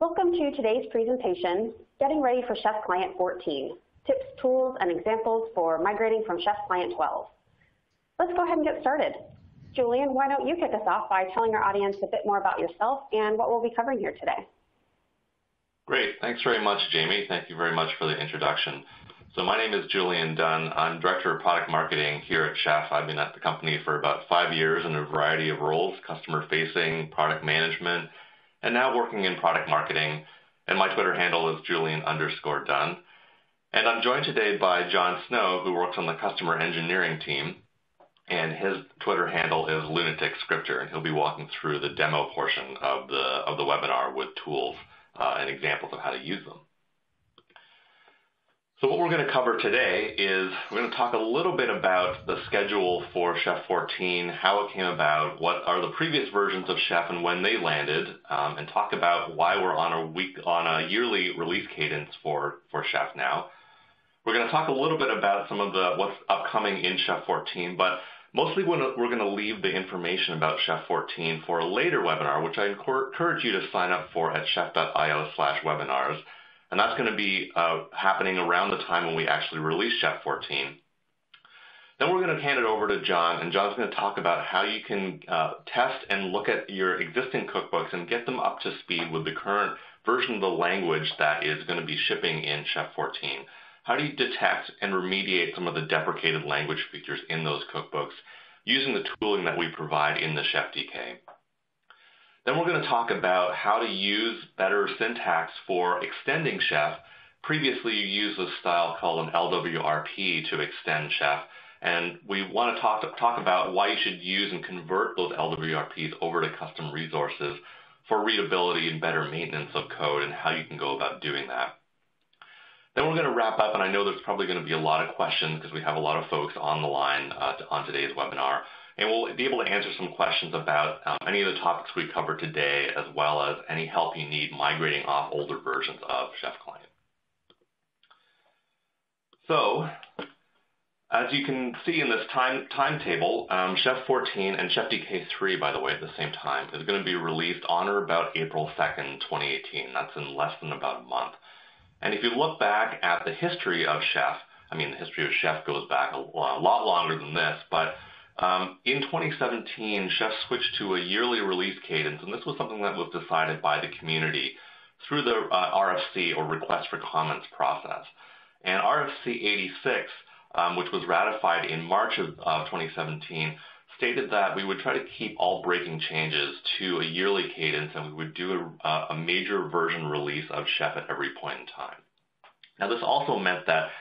Welcome to today's presentation, Getting Ready for Chef Client 14, Tips, Tools, and Examples for Migrating from Chef Client 12. Let's go ahead and get started. Julian, why don't you kick us off by telling our audience a bit more about yourself and what we'll be covering here today. Great. Thanks very much, Jamie. Thank you very much for the introduction. So my name is Julian Dunn. I'm Director of Product Marketing here at Chef. I've been at the company for about 5 years in a variety of roles, customer-facing, product management, and now working in product marketing. And my Twitter handle is Julian_Dunn. And I'm joined today by John Snow, who works on the customer engineering team. And his Twitter handle is Lunatic Scripter, and he'll be walking through the demo portion of the webinar with tools and examples of how to use them. So what we're going to cover today is we're going to talk a little bit about the schedule for Chef 14, how it came about, what are the previous versions of Chef and when they landed, and talk about why we're on a yearly release cadence for Chef now. We're going to talk a little bit about some of what's upcoming in Chef 14, but mostly we're going to leave the information about Chef 14 for a later webinar, which I encourage you to sign up for at chef.io/webinars. And that's going to be happening around the time when we actually release Chef 14. Then we're going to hand it over to John, and John's going to talk about how you can test and look at your existing cookbooks and get them up to speed with the current version of the language that is going to be shipping in Chef 14. How do you detect and remediate some of the deprecated language features in those cookbooks using the tooling that we provide in the ChefDK? Then we're going to talk about how to use better syntax for extending Chef. Previously, you used a style called an LWRP to extend Chef, and we want to talk about why you should use and convert those LWRPs over to custom resources for readability and better maintenance of code and how you can go about doing that. Then we're going to wrap up, and I know there's probably going to be a lot of questions because we have a lot of folks on the line on today's webinar. And we'll be able to answer some questions about any of the topics we covered today, as well as any help you need migrating off older versions of Chef Client. So, as you can see in this timetable, Chef 14 and ChefDK 3, by the way, at the same time, is going to be released on or about April 2nd, 2018. That's in less than about a month. And if you look back at the history of Chef, I mean, the history of Chef goes back a lot longer than this, but in 2017, Chef switched to a yearly release cadence, and this was something that was decided by the community through the RFC, or Request for Comments process. And RFC 86, which was ratified in March of 2017, stated that we would try to keep all breaking changes to a yearly cadence, and we would do a major version release of Chef at every point in time. Now, this also meant that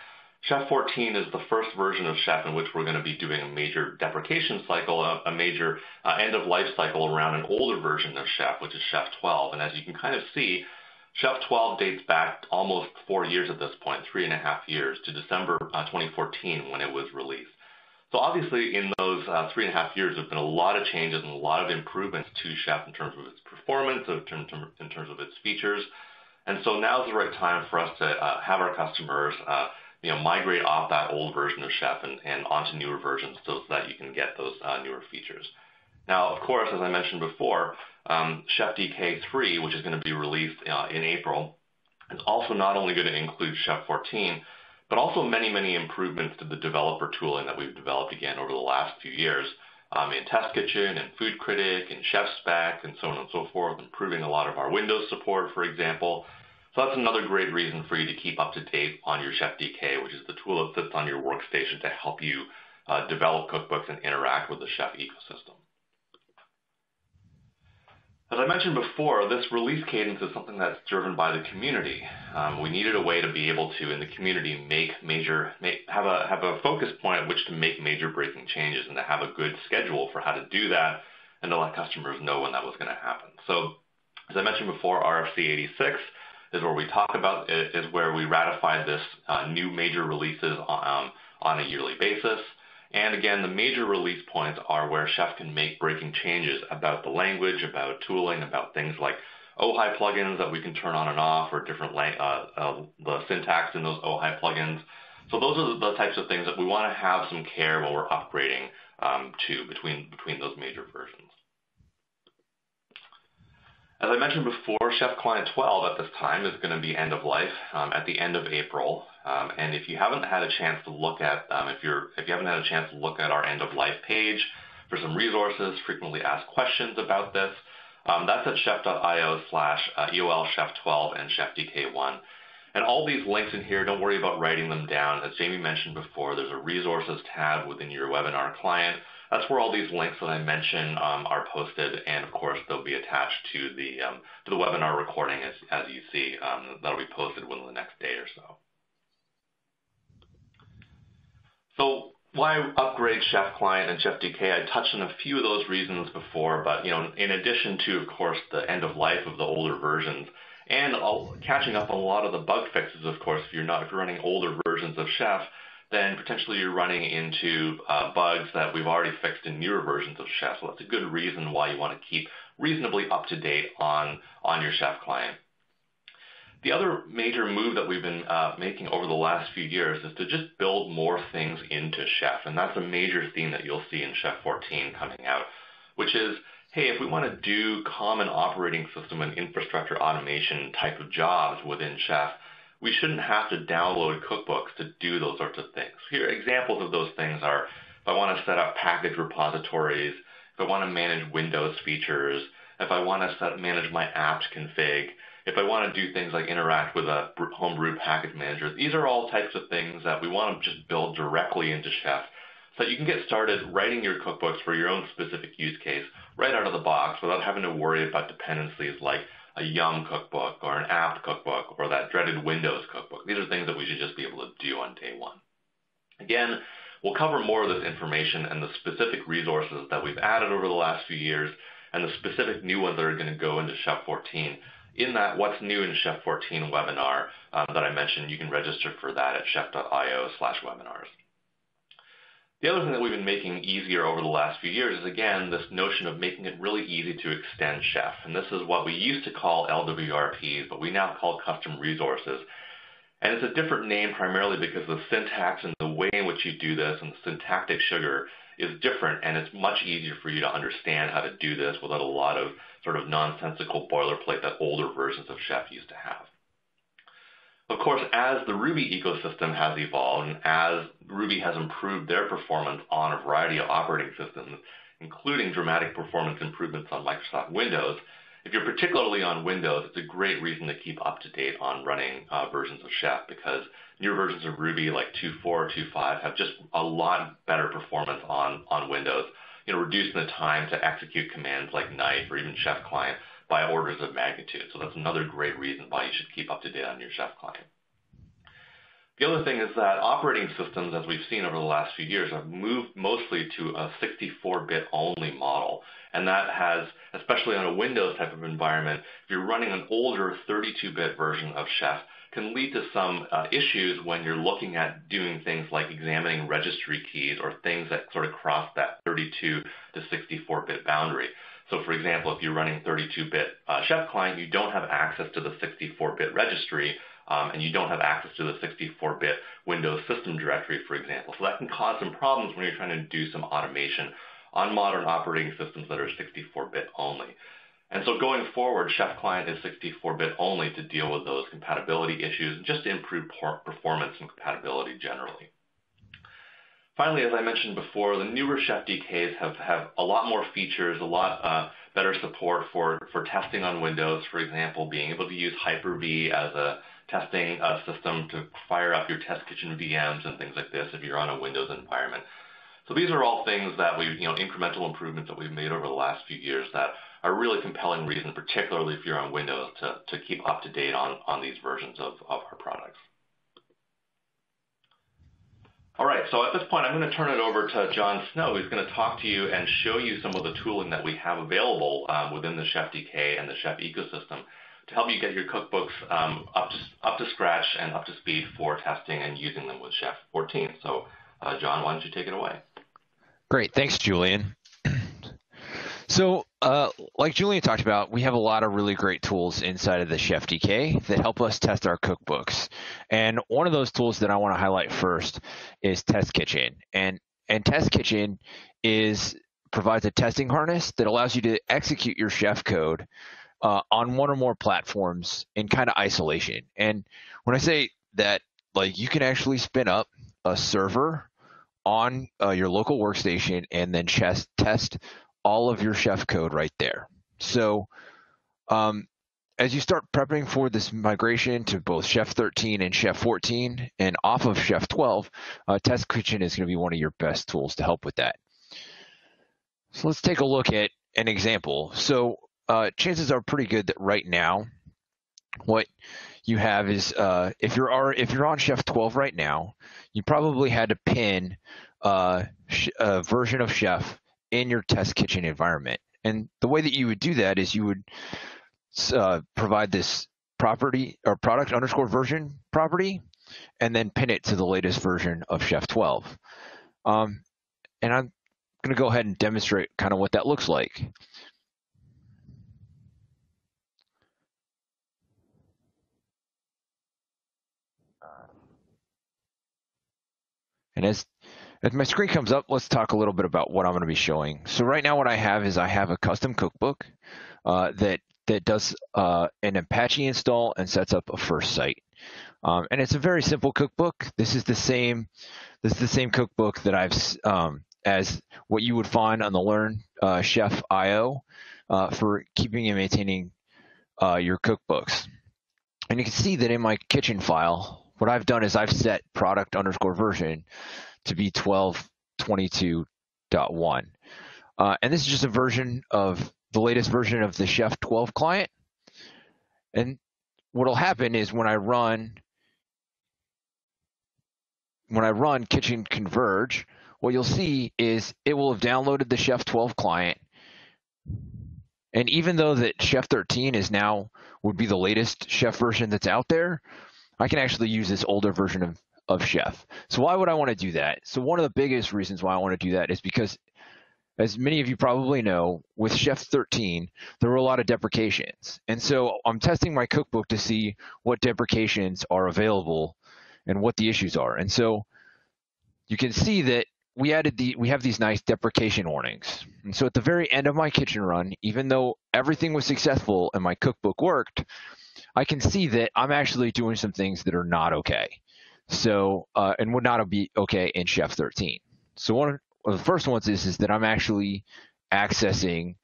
Chef 14 is the first version of Chef in which we're going to be doing a major deprecation cycle, a major end-of-life cycle around an older version of Chef, which is Chef 12. And as you can kind of see, Chef 12 dates back almost 4 years at this point, 3.5 years, to December 2014 when it was released. So obviously in those 3.5 years, there have been a lot of changes and a lot of improvements to Chef in terms of its performance, in terms of its features. And so now is the right time for us to have our customers migrate off that old version of Chef and onto newer versions so that you can get those newer features. Now, of course, as I mentioned before, ChefDK 3, which is going to be released in April, is also not only going to include Chef 14, but also many, many improvements to the developer tooling that we've developed again over the last few years in Test Kitchen and Foodcritic and ChefSpec and so on and so forth, improving a lot of our Windows support, for example. So that's another great reason for you to keep up to date on your ChefDK, which is the tool that sits on your workstation to help you develop cookbooks and interact with the Chef ecosystem. As I mentioned before, this release cadence is something that's driven by the community. We needed a way to be able to, in the community, have a focus point at which to make major breaking changes and to have a good schedule for how to do that and to let customers know when that was going to happen. So, as I mentioned before, RFC 86 is where we talk about is where we ratified this new major releases on a yearly basis. And again, the major release points are where Chef can make breaking changes about the language, about tooling, about things like OHI plugins that we can turn on and off, or different the syntax in those OHI plugins. So those are the types of things that we want to have some care when we're upgrading to between those major versions. As I mentioned before, Chef Client 12 at this time is going to be end of life at the end of April. And if you haven't had a chance to look at if you haven't had a chance to look at our end of life page for some resources, frequently asked questions about this, that's at chef.io/EOL-chef12 and ChefDK1. And all these links in here, don't worry about writing them down. As Jamie mentioned before, there's a resources tab within your webinar client. That's where all these links that I mentioned are posted, and of course they'll be attached to the webinar recording as you see. That'll be posted within the next day or so. So why upgrade Chef Client and ChefDK? I touched on a few of those reasons before, but in addition to, of course, the end of life of the older versions, and catching up on a lot of the bug fixes, of course, if you're running older versions of Chef, then potentially you're running into bugs that we've already fixed in newer versions of Chef. So that's a good reason why you want to keep reasonably up to date on your Chef client. The other major move that we've been making over the last few years is to just build more things into Chef. And that's a major theme that you'll see in Chef 14 coming out, which is, hey, if we want to do common operating system and infrastructure automation type of jobs within Chef, we shouldn't have to download cookbooks to do those sorts of things. Here, examples of those things are, if I want to set up package repositories, if I want to manage Windows features, if I want to manage my apt config, if I want to do things like interact with a homebrew package manager. These are all types of things that we want to just build directly into Chef so that you can get started writing your cookbooks for your own specific use case right out of the box without having to worry about dependencies like a Yum cookbook or an apt cookbook or that dreaded Windows cookbook. These are things that we should just be able to do on day one. Again, we'll cover more of this information and the specific resources that we've added over the last few years and the specific new ones that are going to go into Chef 14. In that What's New in Chef 14 webinar that I mentioned, you can register for that at chef.io/webinars. The other thing that we've been making easier over the last few years is, again, this notion of making it really easy to extend Chef. And this is what we used to call LWRPs, but we now call custom resources. And it's a different name primarily because the syntax and the way in which you do this and the syntactic sugar is different, and it's much easier for you to understand how to do this without a lot of sort of nonsensical boilerplate that older versions of Chef used to have. Of course, as the Ruby ecosystem has evolved and as Ruby has improved their performance on a variety of operating systems, including dramatic performance improvements on Microsoft Windows, if you're particularly on Windows, it's a great reason to keep up to date on running versions of Chef because newer versions of Ruby like 2.4 or 2.5 have just a lot better performance on Windows, reducing the time to execute commands like knife or even Chef Client by orders of magnitude. So that's another great reason why you should keep up to date on your Chef Client. The other thing is that operating systems, as we've seen over the last few years, have moved mostly to a 64-bit only model. And that has, especially on a Windows type of environment, if you're running an older 32-bit version of Chef, can lead to some issues when you're looking at doing things like examining registry keys or things that sort of cross that 32 to 64-bit boundary. So for example, if you're running 32-bit Chef Client, you don't have access to the 64-bit registry, and you don't have access to the 64-bit Windows system directory, for example. So that can cause some problems when you're trying to do some automation on modern operating systems that are 64-bit only. And so going forward, Chef Client is 64-bit only to deal with those compatibility issues and just to improve performance and compatibility generally. Finally, as I mentioned before, the newer ChefDKs have a lot more features, a lot better support for testing on Windows, for example, being able to use Hyper-V as a testing system to fire up your test kitchen VMs and things like this if you're on a Windows environment. So these are all things that we've, incremental improvements that we've made over the last few years that are really compelling reason, particularly if you're on Windows, to keep up to date on these versions of our products. All right, so at this point, I'm going to turn it over to John Snow, who's going to talk to you and show you some of the tooling that we have available within the ChefDK and the Chef ecosystem to help you get your cookbooks up to scratch and up to speed for testing and using them with Chef 14. So, John, why don't you take it away? Great, thanks, Julian. So, like Julian talked about, we have a lot of really great tools inside of the ChefDK that help us test our cookbooks. And one of those tools that I want to highlight first is Test Kitchen. And Test Kitchen provides a testing harness that allows you to execute your Chef code on one or more platforms in kind of isolation. And when I say that, like, you can actually spin up a server on your local workstation and then test all of your chef code right there. So as you start prepping for this migration to both Chef 13 and Chef 14 and off of Chef 12, Test Kitchen is going to be one of your best tools to help with that. So let's take a look at an example. So chances are pretty good that right now, what you have is if you're on Chef 12 right now, you probably had to pin a version of Chef in your Test Kitchen environment. And the way that you would do that is you would provide this property or product underscore version property, and then pin it to the latest version of Chef 12. And I'm going to go ahead and demonstrate kind of what that looks like. And as my screen comes up, let's talk a little bit about what I'm going to be showing. So right now what I have is I have a custom cookbook that does an Apache install and sets up a first site. And it's a very simple cookbook. This is the same cookbook that I've as what you would find on the Learn Chef IO for keeping and maintaining your cookbooks. And you can see that in my kitchen file, what I've done is I've set product underscore version to be 12.22.1. And this is just a version of the latest version of the Chef 12 client. And what'll happen is when I run Kitchen Converge, what you'll see is it will have downloaded the Chef 12 client. And even though that Chef 13 would be the latest Chef version that's out there, I can actually use this older version of Chef. So why would I want to do that? So one of the biggest reasons why I want to do that is because, as many of you probably know, with Chef 13, there were a lot of deprecations. And so I'm testing my cookbook to see what deprecations are available and what the issues are. And so you can see that we have these nice deprecation warnings. And so at the very end of my kitchen run, even though everything was successful and my cookbook worked, I can see that I'm actually doing some things that are not okay. So, and would not be okay in Chef 13. So one of the first ones is that I'm actually accessing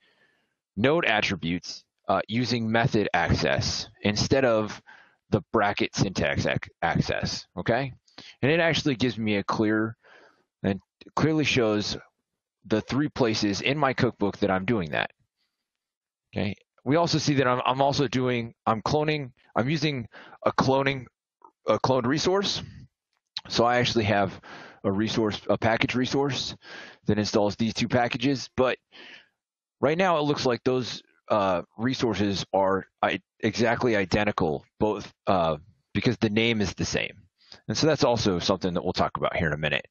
node attributes using method access instead of the bracket syntax access, okay? And it actually gives me a clearly shows the 3 places in my cookbook that I'm doing that, okay? We also see that I'm using a cloned resource. So I actually have a package resource that installs these 2 packages, but right now it looks like those resources are exactly identical, both because the name is the same. And so that's also something that we'll talk about here in a minute.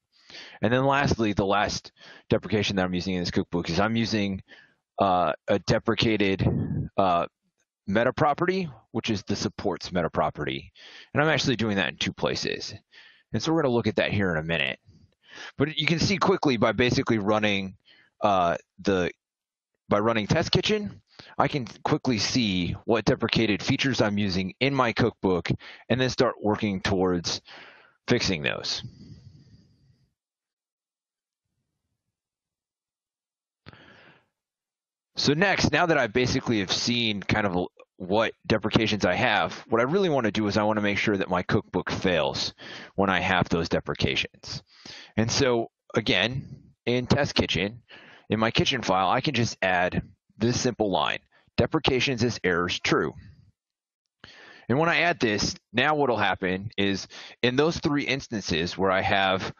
And then lastly, the last deprecation that I'm using in this cookbook is I'm using a deprecated meta property, which is the supports meta property. And I'm actually doing that in 2 places. And so we're going to look at that here in a minute. But you can see quickly by basically running Test Kitchen, I can quickly see what deprecated features I'm using in my cookbook and then start working towards fixing those. So next, now that I basically have seen kind of what deprecations I have, what I really want to do is I want to make sure that my cookbook fails when I have those deprecations. And so again, in Test Kitchen, in my kitchen file, I can just add this simple line, deprecations as errors true. And when I add this, now what will happen is in those 3 instances where I have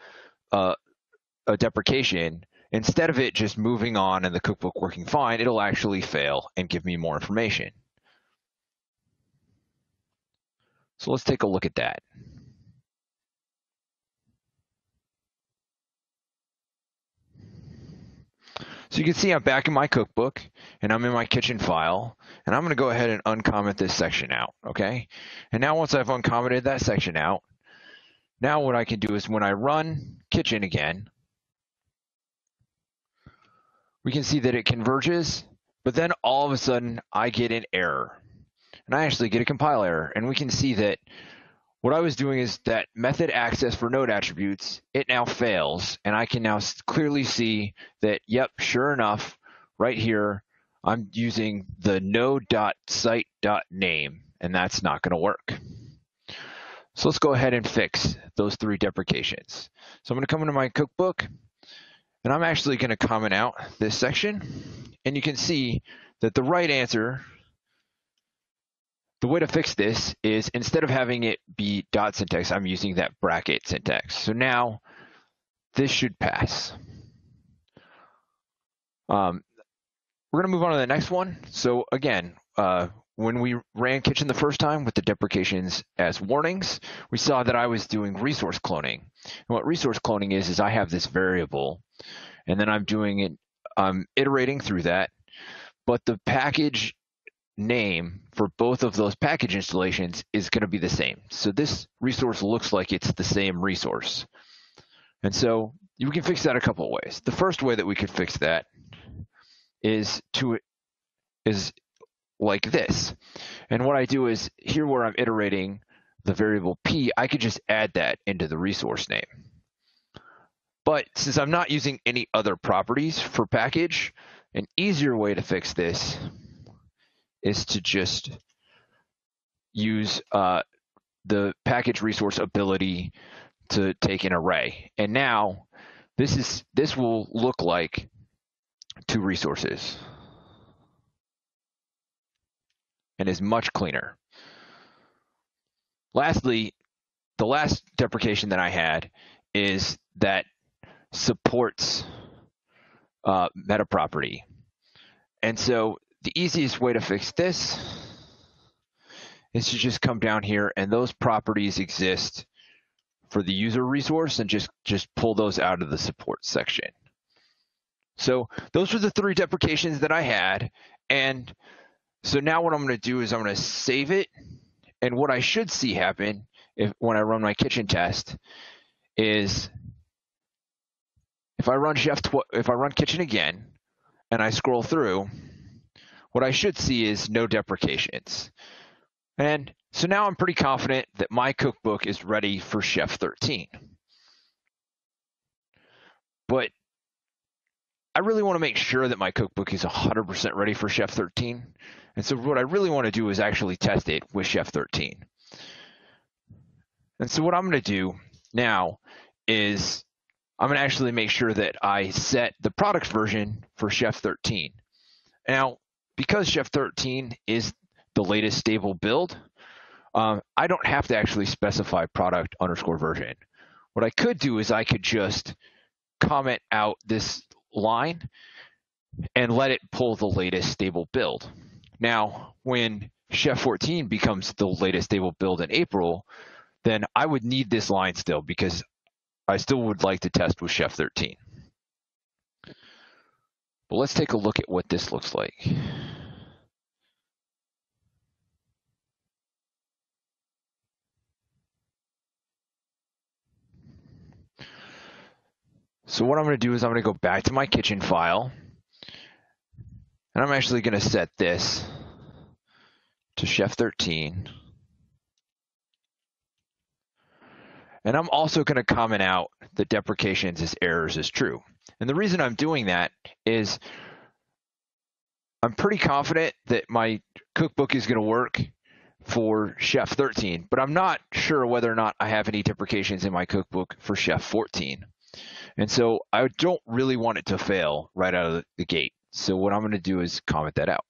a deprecation, instead of it just moving on and the cookbook working fine, it'll actually fail and give me more information. So let's take a look at that. So you can see I'm back in my cookbook and I'm in my kitchen file, and I'm going to go ahead and uncomment this section out, okay? And now once I've uncommented that section out, now what I can do is when I run kitchen again, we can see that it converges But then all of a sudden I get an error, and I actually get a compile error, and we can see that what I was doing is that method access for node attributes, it now fails, and I can now clearly see that, yep, sure enough, right here, I'm using the node.site.name, and that's not going to work. So let's go ahead and fix those 3 deprecations. So I'm going to come into my cookbook, and I'm actually going to comment out this section, and you can see that the right answer, the way to fix this is instead of having it be dot syntax, I'm using that bracket syntax. So now this should pass. We're going to move on to the next one. So again, when we ran Kitchen the first time with the deprecations as warnings, we saw that I was doing resource cloning. And what resource cloning is I have this variable, and then I'm doing it, I'm iterating through that, but the package name for both of those package installations is going to be the same. So this resource looks like it's the same resource. And so you can fix that a couple of ways. The first way that we could fix that is like this. And what I do is here where I'm iterating the variable P, I could just add that into the resource name. But since I'm not using any other properties for package, an easier way to fix this is to just use the package resource ability to take an array. And now this will look like 2 resources and is much cleaner. Lastly, the last deprecation that I had is that supports meta property. And so the easiest way to fix this is to just come down here, and those properties exist for the user resource, and just pull those out of the support section. So those were the 3 deprecations that I had. And so now what I'm going to do is I'm going to save it. And what I should see happen when I run my kitchen test is if I run kitchen again and I scroll through, what I should see is no deprecations. And so now I'm pretty confident that my cookbook is ready for Chef 13. But I really want to make sure that my cookbook is 100% ready for Chef 13. And so what I really want to do is actually test it with Chef 13. And so what I'm going to do now is I'm going to actually make sure that I set the product version for Chef 13. Now, because Chef 13 is the latest stable build, I don't have to actually specify product_version. What I could do is I could just comment out this line and let it pull the latest stable build. Now, when Chef 14 becomes the latest stable build in April, then I would need this line still because I still would like to test with Chef 13. But let's take a look at what this looks like. So what I'm going to do is I'm going to go back to my kitchen file, and I'm actually going to set this to Chef 13. And I'm also going to comment out the deprecations as errors as true. And the reason I'm doing that is I'm pretty confident that my cookbook is going to work for Chef 13, but I'm not sure whether or not I have any deprecations in my cookbook for Chef 14. And so I don't really want it to fail right out of the gate. So what I'm going to do is comment that out.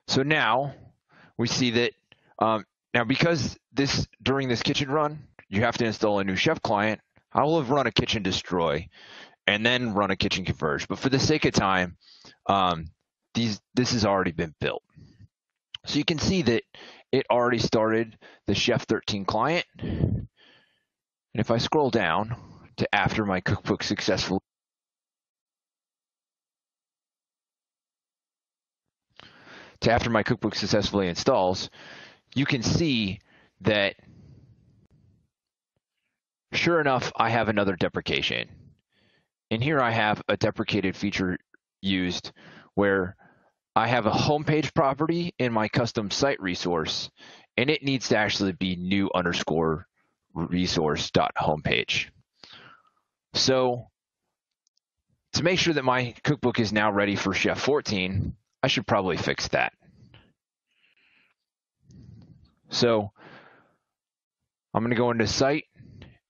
So now we see that now because during this kitchen run, you have to install a new Chef client, I will have run a kitchen destroy and then run a kitchen converge. But for the sake of time, this has already been built. So you can see that it already started the Chef 13 client. And if I scroll down to after my cookbook successfully installs, you can see that sure enough, I have another deprecation. And here I have a deprecated feature used where I have a homepage property in my custom site resource, and it needs to actually be new underscore resource dot homepage. So to make sure that my cookbook is now ready for Chef 14, I should probably fix that. So I'm going to go into site,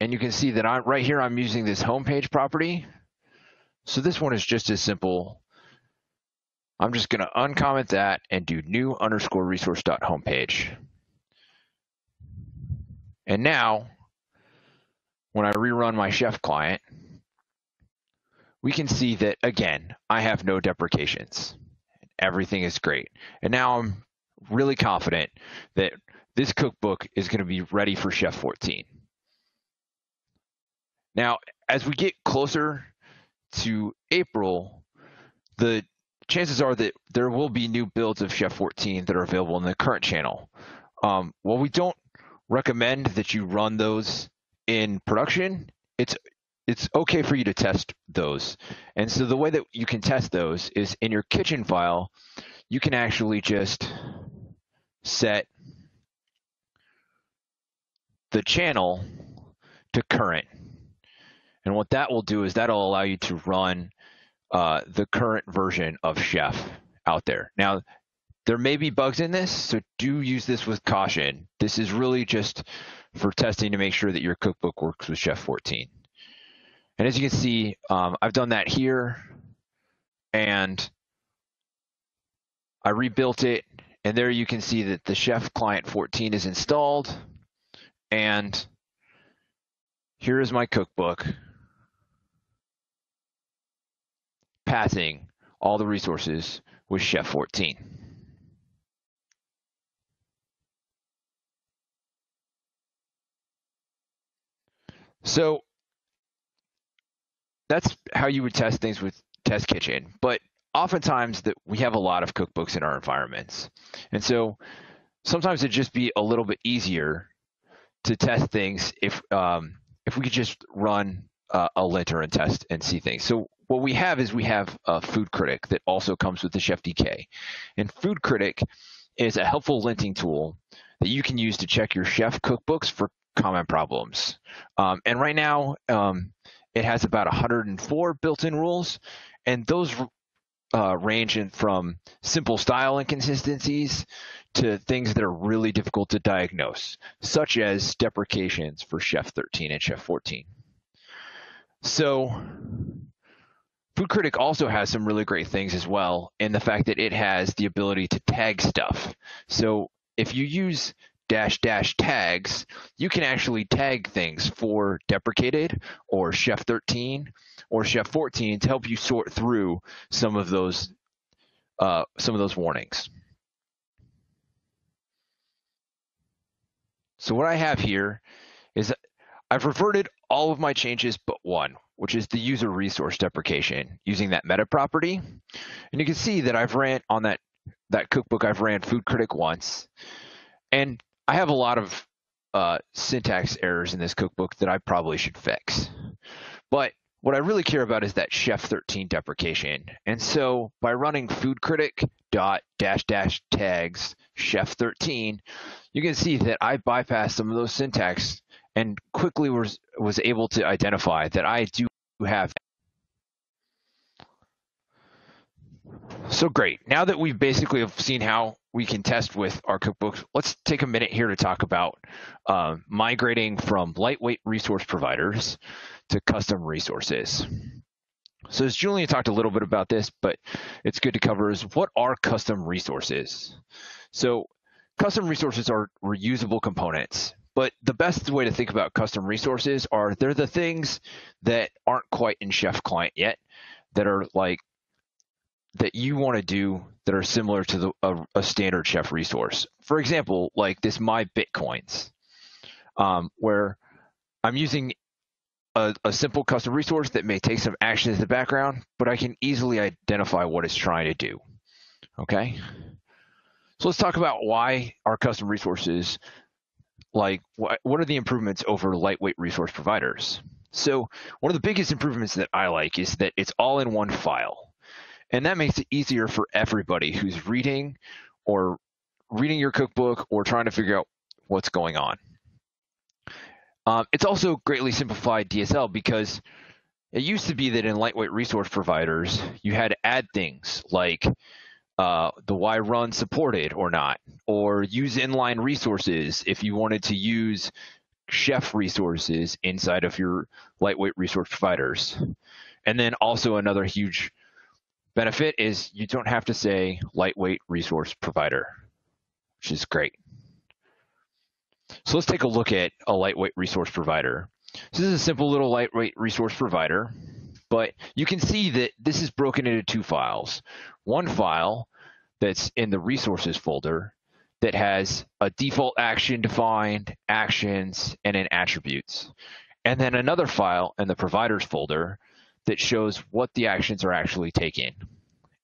and you can see that right here I'm using this homepage property. So this one is just as simple. I'm just going to uncomment that and do new underscore resource dot homepage. And now, when I rerun my Chef client, we can see that, again, I have no deprecations. Everything is great. And now I'm really confident that this cookbook is going to be ready for Chef 14. Now, as we get closer to April, the chances are that there will be new builds of Chef 14 that are available in the current channel. While we don't recommend that you run those in production, it's okay for you to test those. And so the way that you can test those is in your kitchen file, you can actually just set the channel to current. And what that will do is that'll allow you to run the current version of Chef out there. Now, there may be bugs in this, so do use this with caution. This is really just for testing to make sure that your cookbook works with Chef 14. And as you can see, I've done that here, and I rebuilt it, and there you can see that the Chef Client 14 is installed, and here is my cookbook, passing all the resources with Chef 14. So that's how you would test things with Test Kitchen, but oftentimes that we have a lot of cookbooks in our environments. And so sometimes it'd just be a little bit easier to test things if we could just run a linter and test and see things. So what we have is we have a Foodcritic that also comes with the ChefDK. And Foodcritic is a helpful linting tool that you can use to check your chef cookbooks for common problems. And right now, it has about 104 built-in rules, and those range from simple style inconsistencies to things that are really difficult to diagnose, such as deprecations for Chef 13 and Chef 14. So Foodcritic also has some really great things as well in the fact that it has the ability to tag stuff. So if you use -- tags, you can actually tag things for deprecated or Chef 13 or Chef 14 to help you sort through some of those warnings. So what I have here is I've reverted all of my changes but one, which is the user resource deprecation using that meta property. And you can see that I've ran on that cookbook, I've ran Foodcritic once. And I have a lot of syntax errors in this cookbook that I probably should fix. But what I really care about is that Chef 13 deprecation. And so by running Foodcritic -- tags Chef 13, you can see that I bypassed some of those syntax and quickly was able to identify that I do have. So great. Now that we've basically have seen how we can test with our cookbooks, let's take a minute here to talk about migrating from lightweight resource providers to custom resources. So as Julian talked a little bit about this, but it's good to cover is what are custom resources? So custom resources are reusable components, but the best way to think about custom resources are they're the things that aren't quite in Chef Client yet, that are like that you want to do that are similar to a standard Chef resource. For example, like this My Bitcoins, where I'm using a simple custom resource that may take some action in the background, but I can easily identify what it's trying to do. Okay? So let's talk about why our custom resources, like what are the improvements over lightweight resource providers? So one of the biggest improvements that I like is that it's all in one file. And that makes it easier for everybody who's reading your cookbook or trying to figure out what's going on. It's also greatly simplified DSL because it used to be that in lightweight resource providers, you had to add things like the Y run supported or not, or use inline resources if you wanted to use chef resources inside of your lightweight resource providers. And then also another huge benefit is you don't have to say lightweight resource provider, which is great. So let's take a look at a lightweight resource provider. So this is a simple little lightweight resource provider, but you can see that this is broken into two files. One file that's in the resources folder that has a default action defined, actions, and then attributes. And then another file in the providers folder that shows what the actions are actually taking.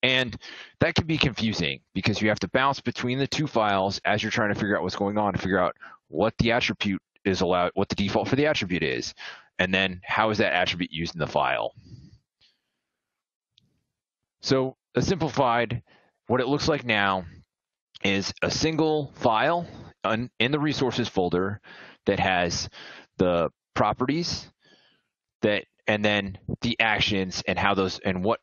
And that can be confusing because you have to bounce between the two files as you're trying to figure out what's going on to figure out what the attribute is allowed, what the default for the attribute is, and then how is that attribute used in the file. So a simplified, what it looks like now is a single file in the resources folder that has the properties and then the actions and how those and what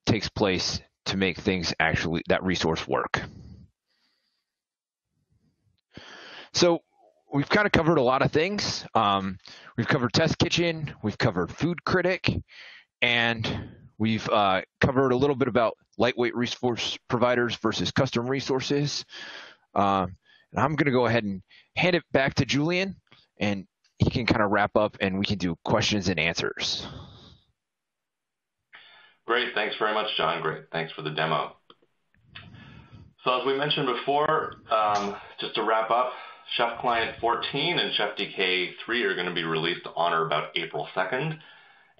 takes place to make things actually that resource work. So we've kind of covered a lot of things. We've covered Test Kitchen, we've covered Foodcritic, and we've covered a little bit about lightweight resource providers versus custom resources. And I'm going to go ahead and hand it back to Julian, and he can kind of wrap up and we can do questions and answers. Great, thanks very much, John. Great, thanks for the demo. So as we mentioned before, just to wrap up, Chef Client 14 and ChefDK 3 are going to be released on or about April 2nd.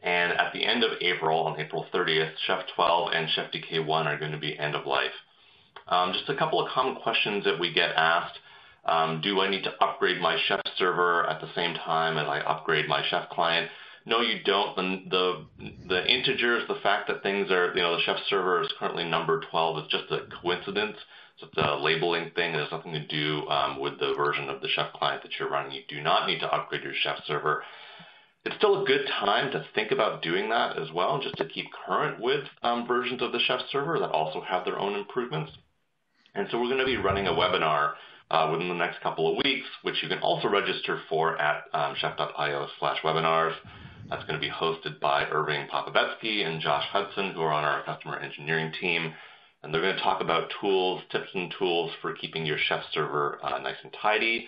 And at the end of April, on April 30th, Chef 12 and ChefDK 1 are going to be end of life. Just a couple of common questions that we get asked. Do I need to upgrade my Chef server at the same time as I upgrade my Chef Client? No, you don't. The integers, the fact that things are, the Chef server is currently number 12 is just a coincidence. So it's a labeling thing. It has nothing to do with the version of the Chef Client that you're running. You do not need to upgrade your Chef server. It's still a good time to think about doing that as well, just to keep current with versions of the Chef server that also have their own improvements. And so we're going to be running a webinar within the next couple of weeks, which you can also register for at chef.io/webinars. That's going to be hosted by Irving Popovetsky and Josh Hudson, who are on our customer engineering team. And they're going to talk about tools, tips and tools for keeping your Chef server nice and tidy,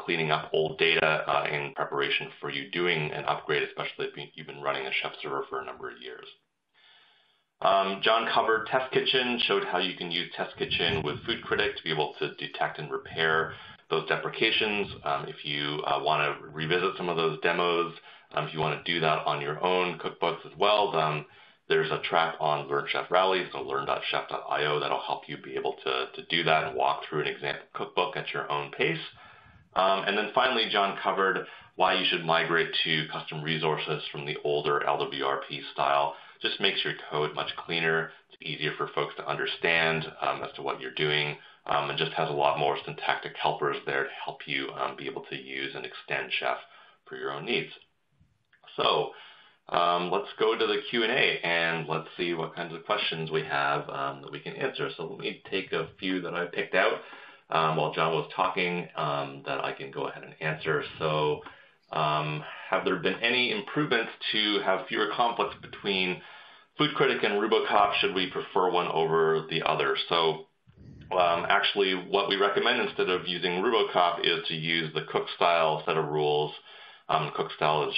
cleaning up old data in preparation for you doing an upgrade, especially if you've been running a Chef server for a number of years. John covered Test Kitchen, showed how you can use Test Kitchen with Foodcritic to be able to detect and repair those deprecations. If you want to revisit some of those demos, if you want to do that on your own cookbooks as well, there's a track on Learn Chef Rally, so learn.chef.io, that'll help you be able to do that and walk through an example cookbook at your own pace. And then finally, John covered why you should migrate to custom resources from the older LWRP style. Just makes your code much cleaner. It's easier for folks to understand as to what you're doing, and just has a lot more syntactic helpers there to help you be able to use and extend Chef for your own needs. So let's go to the Q&A and let's see what kinds of questions we have that we can answer. So let me take a few that I picked out while John was talking that I can go ahead and answer. So have there been any improvements to have fewer conflicts between Foodcritic and RuboCop? Should we prefer one over the other? So actually what we recommend instead of using RuboCop is to use the cook style set of rules. Cook style is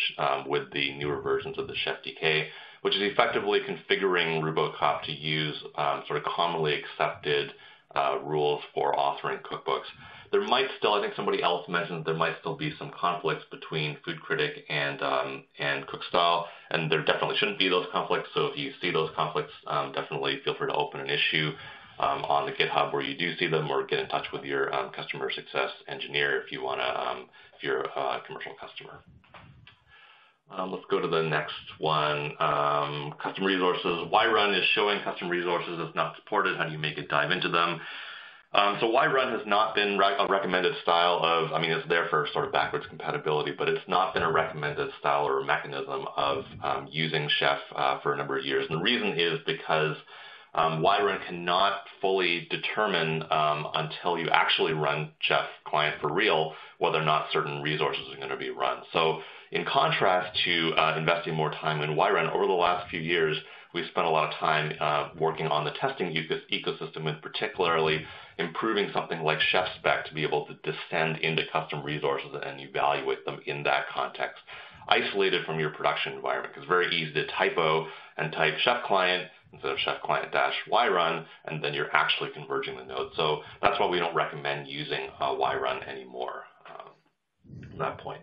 with the newer versions of the ChefDK, which is effectively configuring RuboCop to use sort of commonly accepted rules for authoring cookbooks. There might still, I think somebody else mentioned, there might still be some conflicts between Foodcritic and Cookstyle, and there definitely shouldn't be those conflicts. So if you see those conflicts, definitely feel free to open an issue on the GitHub where you do see them, or get in touch with your customer success engineer if you want to, if you're a commercial customer. Let's go to the next one. Custom resources. Why-run is showing custom resources is not supported. How do you make it dive into them? So Why-run has not been a recommended style of, I mean, it's there for sort of backwards compatibility, but it's not been a recommended style or mechanism of using Chef for a number of years. And the reason is because Why-run cannot fully determine until you actually run Chef client for real whether or not certain resources are going to be run. So in contrast to investing more time in Why-run, over the last few years, we've spent a lot of time working on the testing ecosystem, and particularly improving something like Chef Spec to be able to descend into custom resources and evaluate them in that context, isolated from your production environment, because it's very easy to typo and type Chef Client instead of Chef Client - Why-run, and then you're actually converging the nodes. So that's why we don't recommend using Why-run anymore from that point.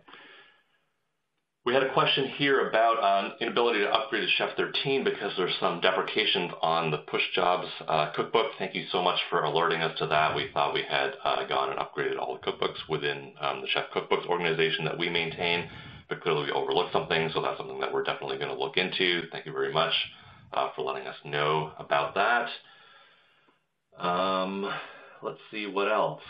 We had a question here about inability to upgrade to Chef 13 because there's some deprecations on the Push Jobs cookbook. Thank you so much for alerting us to that. We thought we had gone and upgraded all the cookbooks within the Chef Cookbooks organization that we maintain, but clearly we overlooked something, so that's something that we're definitely going to look into. Thank you very much for letting us know about that. Let's see what else.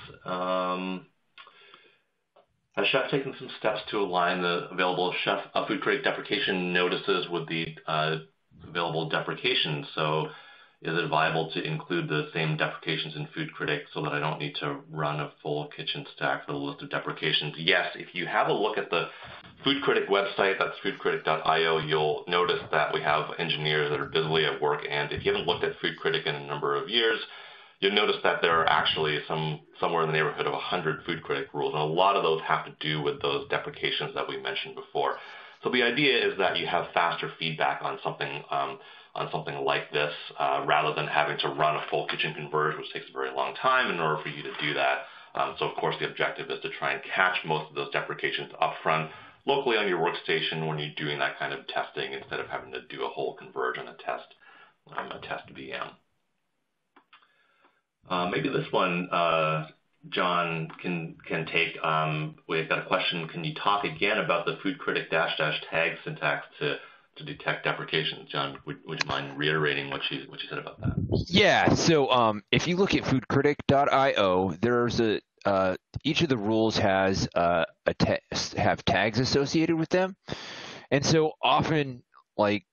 Has Chef taken some steps to align the available Chef Foodcritic deprecation notices with the available deprecations? So is it viable to include the same deprecations in Foodcritic so that I don't need to run a full kitchen stack for the list of deprecations? Yes, if you have a look at the Foodcritic website, that's foodcritic.io, you'll notice that we have engineers that are busily at work. And if you haven't looked at Foodcritic in a number of years, you'll notice that there are actually somewhere in the neighborhood of 100 Foodcritic rules, and a lot of those have to do with those deprecations that we mentioned before. So the idea is that you have faster feedback on something like this, rather than having to run a full kitchen converge, which takes a very long time in order for you to do that. So of course the objective is to try and catch most of those deprecations upfront locally on your workstation when you're doing that kind of testing, instead of having to do a whole converge on a test VM. Maybe this one, John, can take. We've got a question. Can you talk again about the Foodcritic -- tag syntax to detect deprecations? John, would you mind reiterating what you said about that? Yeah. So if you look at foodcritic.io, there's each of the rules has have tags associated with them, and so often, like,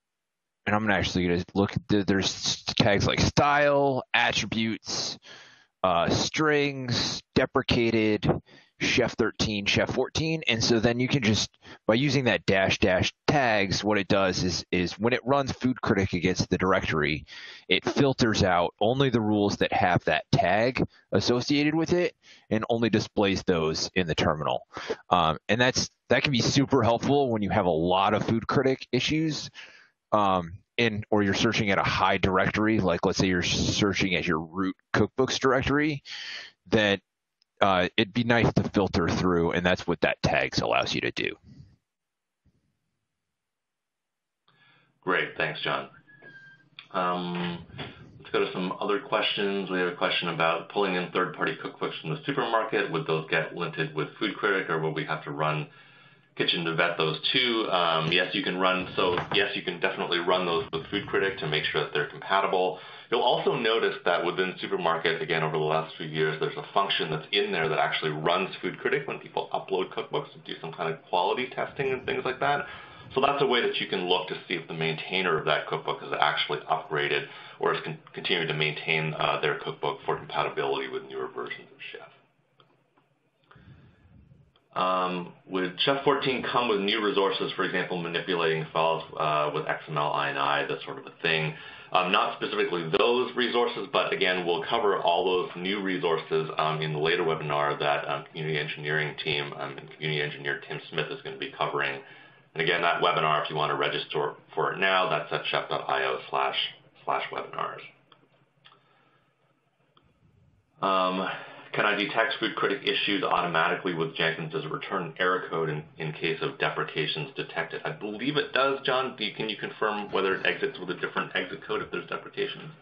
and I'm actually going to look, there's tags like style, attributes, strings, deprecated, Chef 13, Chef 14. And so then you can just, by using that -- tags, what it does is when it runs Foodcritic against the directory, it filters out only the rules that have that tag associated with it and only displays those in the terminal. And that can be super helpful when you have a lot of Foodcritic issues. Or you're searching at a high directory, like let's say you're searching at your root cookbooks directory, that it'd be nice to filter through, and that's what that tags allows you to do. Great, thanks, John. Let's go to some other questions. We have a question about pulling in third-party cookbooks from the supermarket. Would those get linted with Foodcritic, or will we have to run Kitchen to vet those too? Yes, you can definitely run those with Foodcritic to make sure that they're compatible. You'll also notice that within Supermarket, again, over the last few years, there's a function that's in there that actually runs Foodcritic when people upload cookbooks and do some kind of quality testing and things like that. So that's a way that you can look to see if the maintainer of that cookbook is actually upgraded or is continuing to maintain their cookbook for compatibility with newer versions of Chef. Would Chef 14 come with new resources, for example, manipulating files with XML, INI, that sort of a thing? Not specifically those resources, but again, we'll cover all those new resources in the later webinar that community engineering team and community engineer Tim Smith is going to be covering. And again, that webinar, if you want to register for it now, that's at chef.io/webinars. Can I detect Foodcritic issues automatically with Jenkins? Does it return an error code in case of deprecations detected? I believe it does, John. Can you confirm whether it exits with a different exit code if there's deprecations?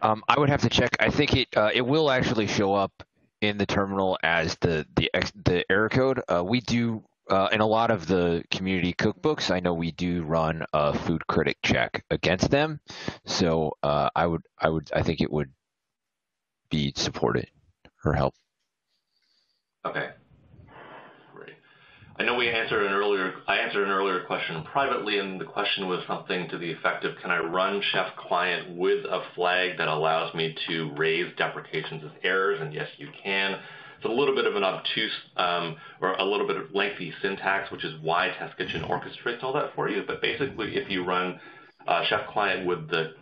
I would have to check. I think it will actually show up in the terminal as the error code. We do in a lot of the community cookbooks, I know we do run a Foodcritic check against them. So I think it would be supported or help. Okay. Great. I know I answered an earlier question privately, and the question was something to the effect of, can I run Chef Client with a flag that allows me to raise deprecations as errors? And yes, you can. It's a little bit of an obtuse or a little bit of lengthy syntax, which is why Test Kitchen orchestrates all that for you. But basically, if you run Chef Client with the --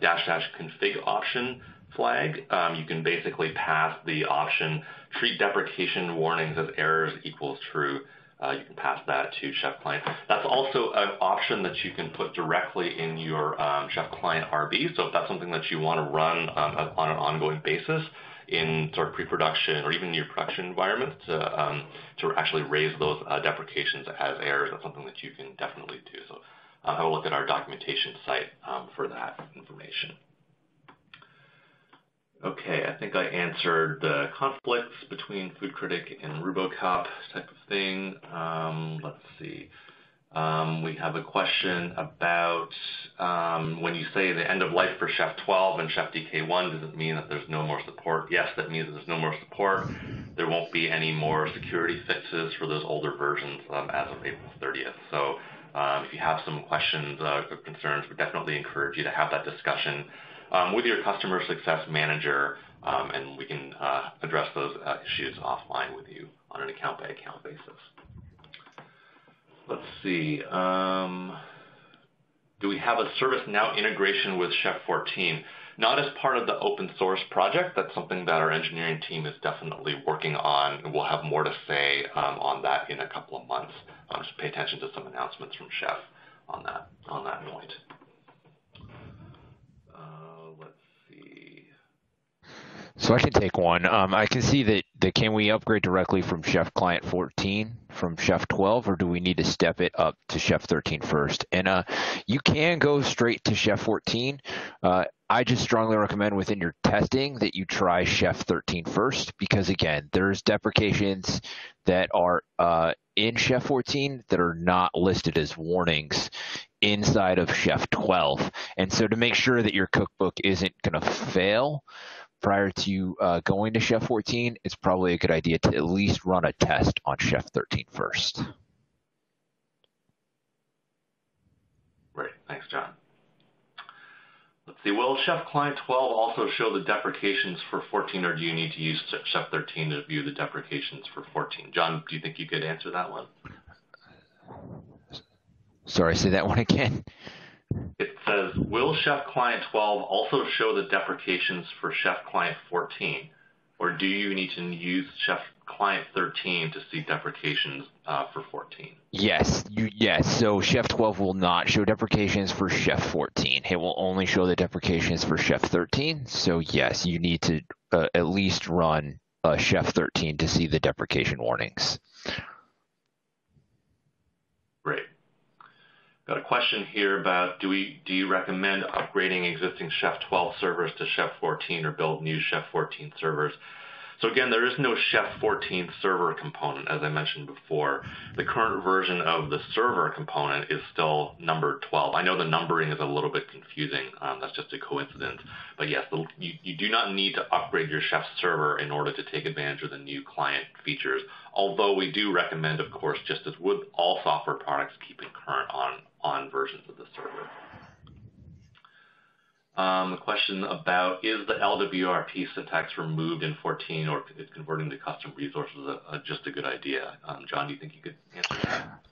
config option flag, you can basically pass the option treat deprecation warnings as errors equals true. You can pass that to Chef Client. That's also an option that you can put directly in your Chef Client RB. So if that's something that you want to run on an ongoing basis in sort of pre-production or even your production environment to actually raise those deprecations as errors, that's something that you can definitely do. So have a look at our documentation site for that information. Okay, I think I answered the conflicts between Foodcritic and RuboCop type of thing. Let's see. We have a question about when you say the end of life for Chef 12 and ChefDK 1, does it mean that there's no more support? Yes, that means that there's no more support. There won't be any more security fixes for those older versions as of April 30th. So if you have some questions or concerns, we definitely encourage you to have that discussion with your customer success manager, and we can address those issues offline with you on an account-by-account basis. Let's see. Do we have a ServiceNow integration with Chef 14? Not as part of the open source project. That's something that our engineering team is definitely working on, and we'll have more to say on that in a couple of months. Just pay attention to some announcements from Chef on that point. Let's see. So I can take one. I can see that can we upgrade directly from Chef Client 14 from Chef 12, or do we need to step it up to Chef 13 first? And you can go straight to Chef 14. I just strongly recommend within your testing that you try Chef 13 first, because again, there's deprecations that are in Chef 14 that are not listed as warnings inside of Chef 12. And so to make sure that your cookbook isn't going to fail prior to going to Chef 14, it's probably a good idea to at least run a test on Chef 13 first. Great. Thanks, John. Let's see. Will Chef Client 12 also show the deprecations for 14, or do you need to use Chef 13 to view the deprecations for 14? John, do you think you could answer that one? Sorry, say that one again. It says, will Chef Client 12 also show the deprecations for Chef Client 14, or do you need to use Chef Client 13 to see deprecations for 14? Yes. So Chef 12 will not show deprecations for Chef 14. It will only show the deprecations for Chef 13. So yes, you need to at least run Chef 13 to see the deprecation warnings. Great. Got a question here about do you recommend upgrading existing Chef 12 servers to Chef 14 or build new Chef 14 servers? So again, there is no Chef 14 server component, as I mentioned before. The current version of the server component is still numbered 12. I know the numbering is a little bit confusing. That's just a coincidence. But yes, you do not need to upgrade your Chef server in order to take advantage of the new client features. Although we do recommend, of course, just as with all software products, keeping current on versions of the server. A question about, is the LWRP syntax removed in 14, or is converting to custom resources just a good idea? John, do you think you could answer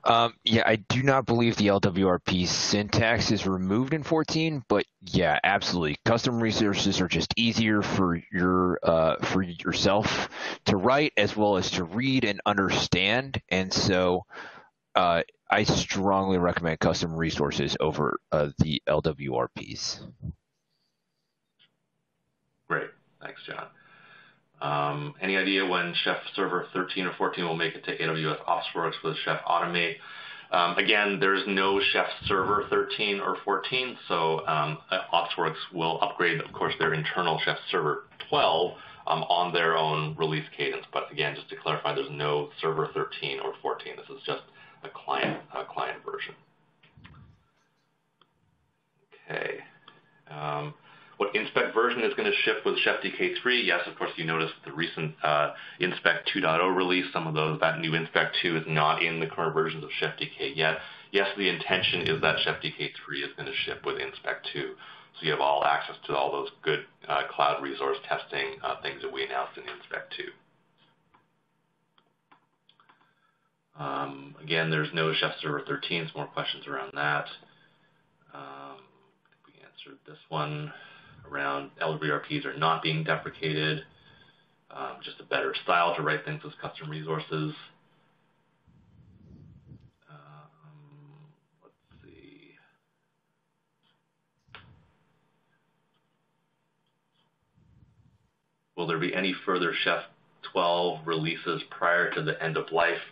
that? Yeah, I do not believe the LWRP syntax is removed in 14, but yeah, absolutely. Custom resources are just easier for yourself to write as well as to read and understand, and so I strongly recommend custom resources over the LWRPs. Great. Thanks, John. Any idea when Chef Server 13 or 14 will make it to AWS OpsWorks with Chef Automate? Again, there's no Chef Server 13 or 14, so OpsWorks will upgrade, of course, their internal Chef Server 12 on their own release cadence. But again, just to clarify, there's no Server 13 or 14. This is just a client version. Okay. What inspect version is going to ship with ChefDK 3? Yes, of course, you noticed the recent Inspect 2.0 release. Some of that new Inspect 2 is not in the current versions of ChefDK yet. Yes, the intention is that ChefDK 3 is going to ship with Inspect 2. So you have all access to all those good cloud resource testing things that we announced in Inspect 2. Again, there's no Chef Server 13, some more questions around that. We answered this one around LWRPs are not being deprecated, just a better style to write things as custom resources. Let's see. Will there be any further Chef 12 releases prior to the end of life?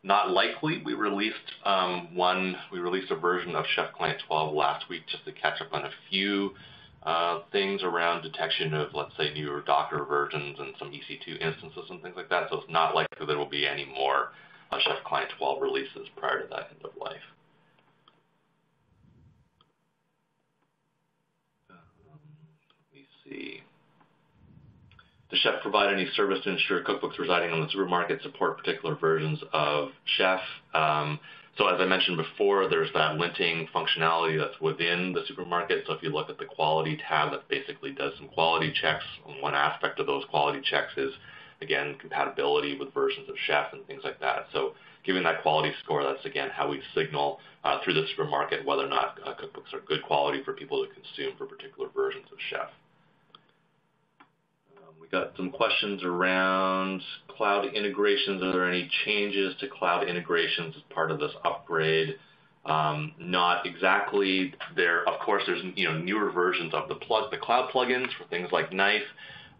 Not likely. We released a version of Chef Client 12 last week just to catch up on a few things around detection of, let's say, newer Docker versions and some EC2 instances and things like that. So it's not likely there will be any more Chef Client 12 releases prior to that end of life. Let me see. Does Chef provide any service to ensure cookbooks residing on the supermarket support particular versions of Chef? So as I mentioned before, there's that linting functionality that's within the supermarket. So if you look at the quality tab, that basically does some quality checks. And one aspect of those quality checks is, again, compatibility with versions of Chef and things like that. So giving that quality score, that's, again, how we signal through the supermarket whether or not cookbooks are good quality for people to consume for particular versions of Chef. We got some questions around cloud integrations. Are there any changes to cloud integrations as part of this upgrade? Not exactly. Of course, there's newer versions of the cloud plugins for things like Knife.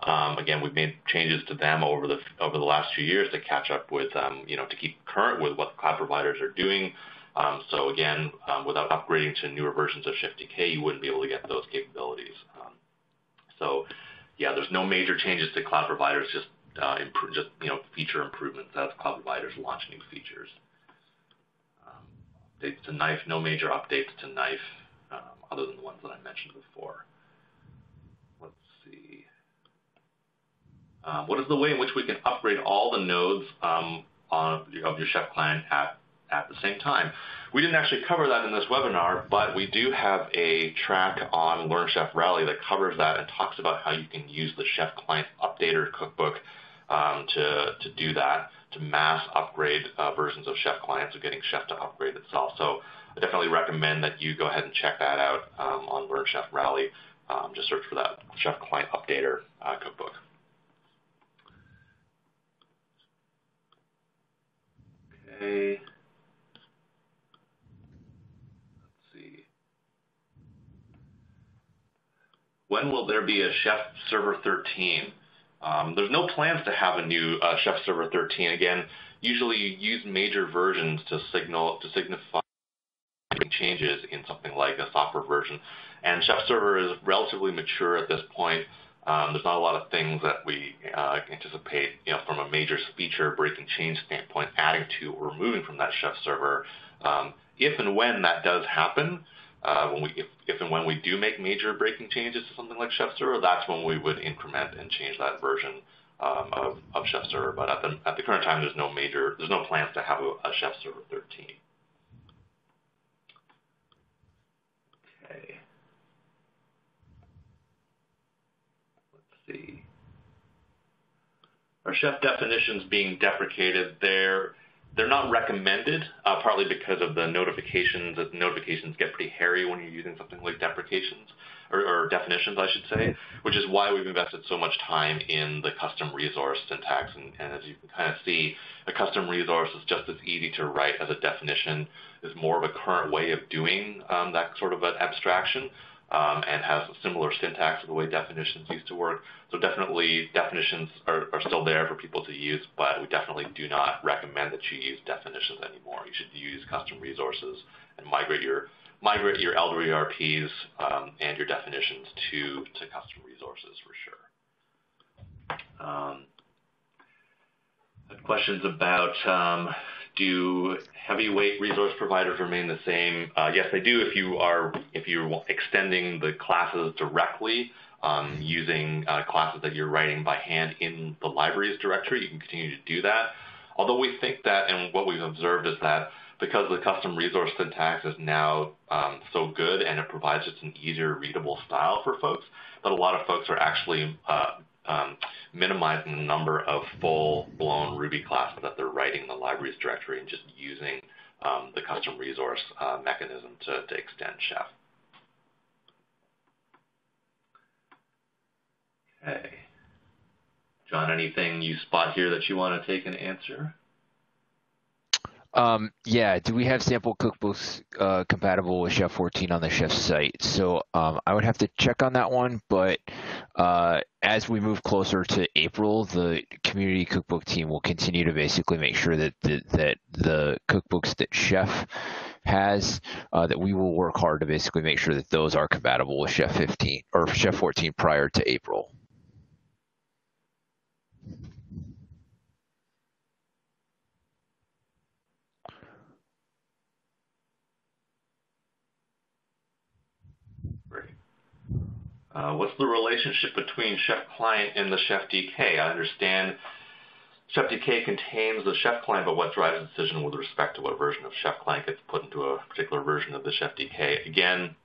Again, we've made changes to them over the last few years to catch up with to keep current with what cloud providers are doing. So again, without upgrading to newer versions of ChefDK, you wouldn't be able to get those capabilities. Yeah, there's no major changes to cloud providers, just feature improvements as cloud providers launch new features. Updates to Knife, no major updates to Knife other than the ones that I mentioned before. Let's see. What is the way in which we can upgrade all the nodes of your Chef client at the same time? We didn't actually cover that in this webinar, but we do have a track on Learn Chef Rally that covers that and talks about how you can use the Chef Client Updater cookbook to do that, to mass upgrade versions of Chef clients, or getting Chef to upgrade itself. So I definitely recommend that you go ahead and check that out on Learn Chef Rally. Just search for that Chef Client Updater cookbook. Okay. When will there be a Chef Server 13? There's no plans to have a new Chef Server 13. Again, usually you use major versions to signify changes in something like a software version. And Chef Server is relatively mature at this point. There's not a lot of things that we anticipate, from a major feature breaking change standpoint, adding to or removing from that Chef Server. If and when that does happen, if and when we do make major breaking changes to something like Chef Server, that's when we would increment and change that version of Chef Server. But at the current time, there's no plans to have a Chef Server 13. Okay. Let's see. Are Chef definitions being deprecated? They're not recommended, partly because of the notifications. Notifications get pretty hairy when you're using something like deprecations, or definitions, I should say, which is why we've invested so much time in the custom resource syntax. And as you can kind of see, a custom resource is just as easy to write as a definition, is more of a current way of doing that sort of an abstraction, and has a similar syntax to the way definitions used to work. So definitely definitions are still there for people to use, but we definitely do not recommend that you use definitions anymore. You should use custom resources and migrate your LWRPs and your definitions to custom resources for sure. Questions about Do heavyweight resource providers remain the same? Yes, they do. If you're extending the classes directly using classes that you're writing by hand in the libraries directory, you can continue to do that. Although we think that, and what we've observed is that because the custom resource syntax is now so good and it provides just an easier readable style for folks, that a lot of folks are actually minimizing the number of full-blown Ruby classes that they're writing in the libraries directory and just using the custom resource mechanism to extend Chef. Okay. John, anything you spot here that you want to take and answer? Yeah, do we have sample cookbooks compatible with Chef 14 on the Chef site? So I would have to check on that one, but as we move closer to April, the community cookbook team will continue to basically make sure that the cookbooks that Chef has, that we will work hard to basically make sure that those are compatible with Chef 15 or Chef 14 prior to April. Great. What's the relationship between Chef Client and the ChefDK? I understand ChefDK contains the Chef Client, but what drives the decision with respect to what version of Chef Client gets put into a particular version of the ChefDK? Again,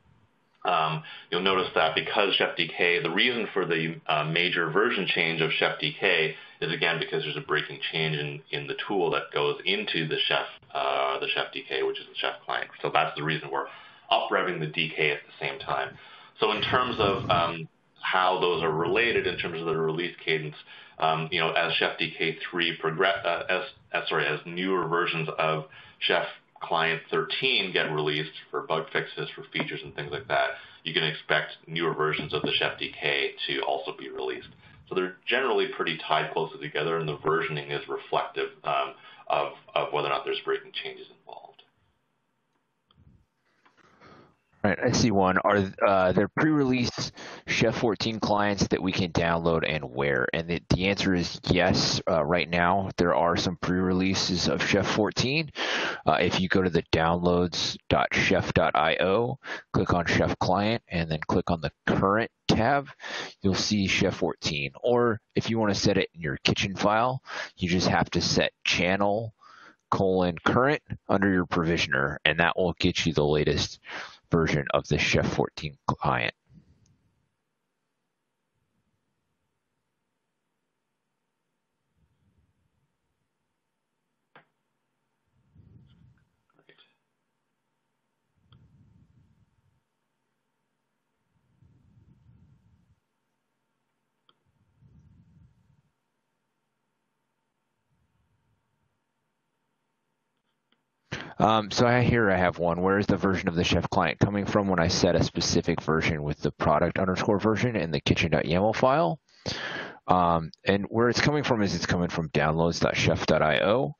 you'll notice that because ChefDK, the reason for the major version change of ChefDK is, again, because there's a breaking change in the tool that goes into the ChefDK, which is the Chef Client. So that's the reason we're up-revving the DK at the same time. So in terms of how those are related in terms of the release cadence, as ChefDK 3 as newer versions of Chef Client 13 get released for bug fixes, for features and things like that, you can expect newer versions of the ChefDK to also be released. So they're generally pretty tied closely together, and the versioning is reflective of whether or not there's breaking changes involved. Right, I see one. Are there pre-release Chef 14 clients that we can download and where? And the answer is yes. Right now, there are some pre-releases of Chef 14. If you go to the downloads.chef.io, click on Chef Client, and then click on the Current tab, you'll see Chef 14. Or if you want to set it in your kitchen file, you just have to set channel :current under your provisioner, and that will get you the latest version of the Chef 14 client. So I have one. Where is the version of the Chef client coming from when I set a specific version with the product_version in the kitchen.yaml file? And where it's coming from is it's coming from downloads.chef.io.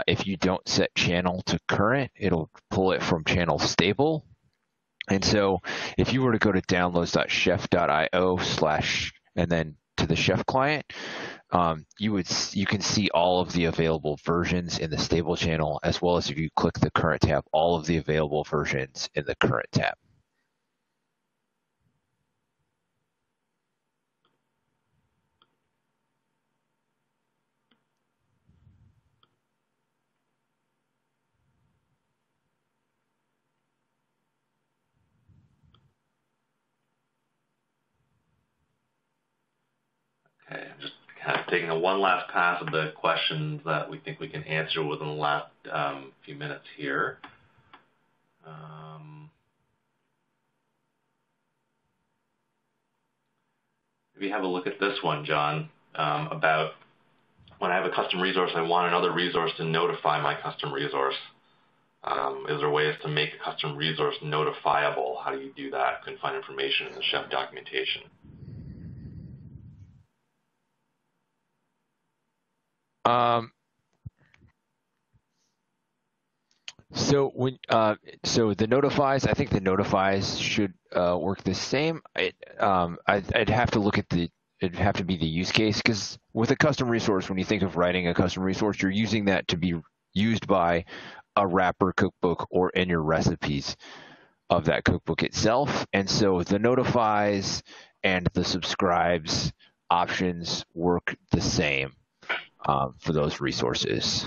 If you don't set channel to current, it'll pull it from channel stable. And so if you were to go to downloads.chef.io / and then to the Chef client, you can see all of the available versions in the stable channel, as well as if you click the current tab, all of the available versions in the current tab. Okay, I'm just kind of taking one last pass of the questions that we think we can answer within the last few minutes here. Maybe have a look at this one, John, about when I have a custom resource, I want another resource to notify my custom resource. Is there ways to make a custom resource notifiable? How do you do that? Couldn't find information in the Chef documentation. So the notifies, I think the notifies should work the same. I'd have to look at it'd have to be the use case, because with a custom resource, when you think of writing a custom resource, you're using that to be used by a wrapper cookbook or in your recipes of that cookbook itself. And so the notifies and the subscribes options work the same for those resources.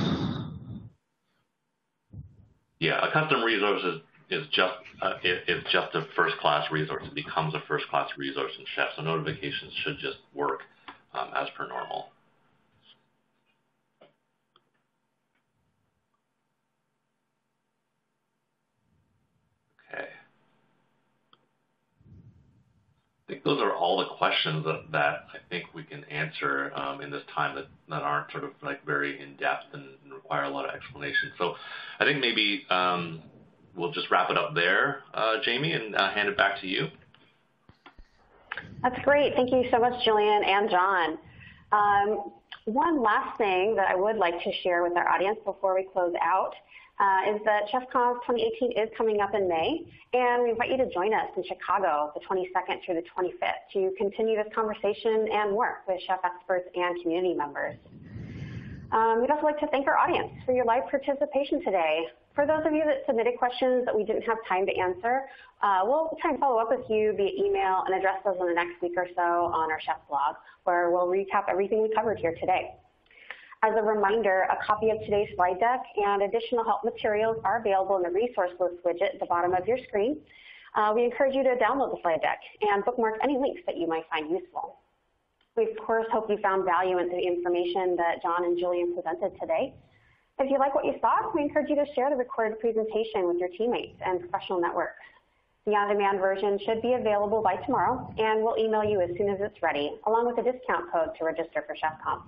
Yeah, a custom resource is just a first-class resource. It becomes a first-class resource in Chef, so notifications should just work as per normal. Okay. I think those are all the questions that I think we can answer in this time that aren't sort of like very in-depth and require a lot of explanation. So I think maybe we'll just wrap it up there, Jamie, and hand it back to you. That's great. Thank you so much, Julian and John. One last thing that I would like to share with our audience before we close out is that ChefConf 2018 is coming up in May, and we invite you to join us in Chicago the 22nd through the 25th to continue this conversation and work with chef experts and community members. We'd also like to thank our audience for your live participation today. For those of you that submitted questions that we didn't have time to answer, we'll try and follow up with you via email and address those in the next week or so on our Chef blog, where we'll recap everything we covered here today. As a reminder, a copy of today's slide deck and additional help materials are available in the resource list widget at the bottom of your screen. We encourage you to download the slide deck and bookmark any links that you might find useful. We, of course, hope you found value in the information that John and Julian presented today. If you like what you saw, we encourage you to share the recorded presentation with your teammates and professional networks. The on-demand version should be available by tomorrow, and we'll email you as soon as it's ready, along with a discount code to register for ChefConf.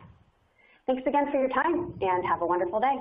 Thanks again for your time, and have a wonderful day.